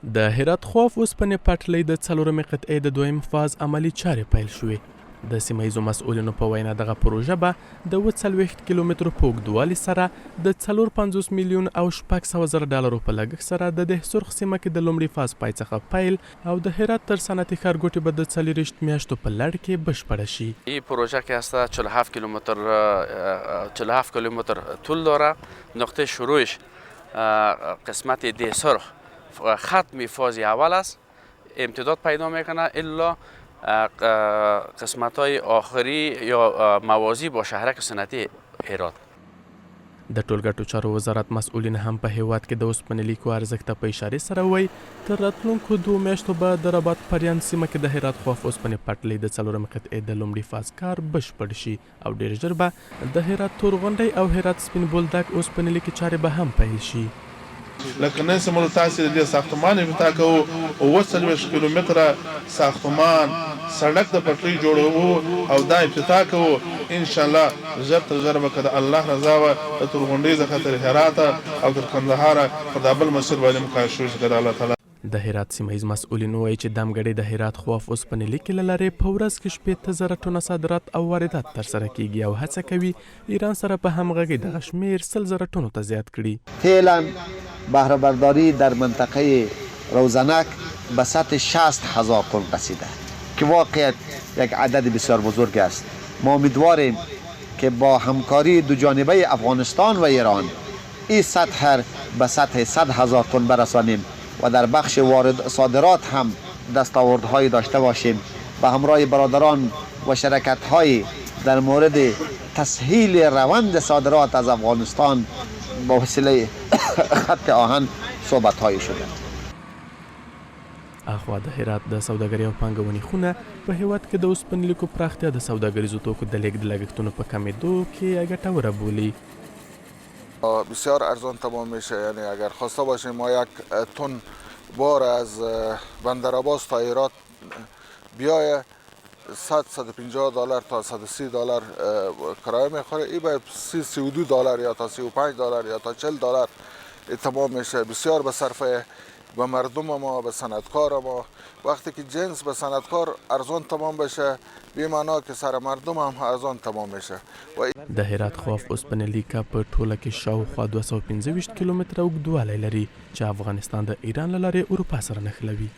د هرات خواف اوسپنې پټلۍ د څلورمې قطعې د دویم فاز عملي چارې پیل شوې. د سیمه ییزو مسؤلینو په وینا دغه پروژه به د 40 کیلومترو په اوږدوالي سره د 450 میلیون او 600 زره ډالرو په لګښت سره د ده سرخ سیمه کې د لومړي فاز پای څخه پیل او د هرات تر صنعتي ښارګوټي به د 40 میاشتو په لړ کې بشپړه شي. این پروژه که هست 47 کیلومتر طول داره. نقطه شروعش قسمت ده سرخ ختم فاز اول است، امتداد پیدا میکنه الا قسمت های آخری یا موازی با شهرک صنعتی هرات. د ټولګټو چارو وزارت مسؤلین هم په هیواد کې د اوسپنې لیکو ارزښت ته په اشارې سره وایي تر راتلونکو 2 میاشتو به د رباط پریان سیمه کې د هرات خواف اوسپنې پټلۍ د څلورمې قطعې د لومړي فاز کار بشپړ شي او ډېر ژر به د هرات تورغونډۍ او هرات سپین بولدک اوسپنې لیکې چارې به هم پیل شي. لکه نن سمول تاسو د ساختمان افتتاح کوو او 40 کیلومتره ساختمان سړک د پټلۍ جوړوو او دا افتتاح کوو. ان شاء الله زر تر زر به د الله رضا و د تورغونډۍ څخه تر هرات او تر کندهار په دابل مسیر باندې مکاشو شي د الله تعالی. د هرات سیمه ییز مسؤلین وایي چې دمګړۍ د هرات خواف اوسپنې لیکې له لارې په ورځ کې 15,000 ټنه صادرات او واردات ترسره کیږي او هڅه کوي ایران سره په همغږۍ دغه شمیر 100,000 ټنو ته زیات کړي. فعلا بهره برداری در منطقه روزنک به سطح 60,000 تن رسیده که واقعا یک عدد بسیار بزرگ است. ما امیدواریم که با همکاری دو جانبه افغانستان و ایران این سطح به سطح 100,000 تن برسانیم و در بخش وارد صادرات هم دستاوردهایی داشته باشیم و همراه برادران و شرکت‌های در مورد تسهیل روند صادرات از افغانستان با وسیله خط آهن صحبت‌های شده. اخوا د هرات د سوداګرۍ او پانګونې خونه په هیواد کې د اوسپنې لیکو پراختیا د سوداګریزو توکو د لیږد لګښتونو په کمېدو کې ګټوره بولي. بسیار ارزان تمام میشه. یعنی اگر خواسته باشیم ما 1 تن بار از بندر عباس تا هرات بیایه 150 دلار تا 130 دلار کرایه میخوره. این به 32 دلار یا تا 35 دلار یا تا 40 دلار تمام میشه. بسیار به صرفه به مردم ما، به صنعتکار ما. وقتی که جنس به صنعتکار ارزان تمام بشه بی معنا که سر مردم هم ارزان تمام میشه. د هرات خواف اوسپنې لیکه په ټوله کې شاوخوا 215 کیلومتره اوږدوالی لري چې افغانستان د ایران له لارې اروپا سره نښلوي.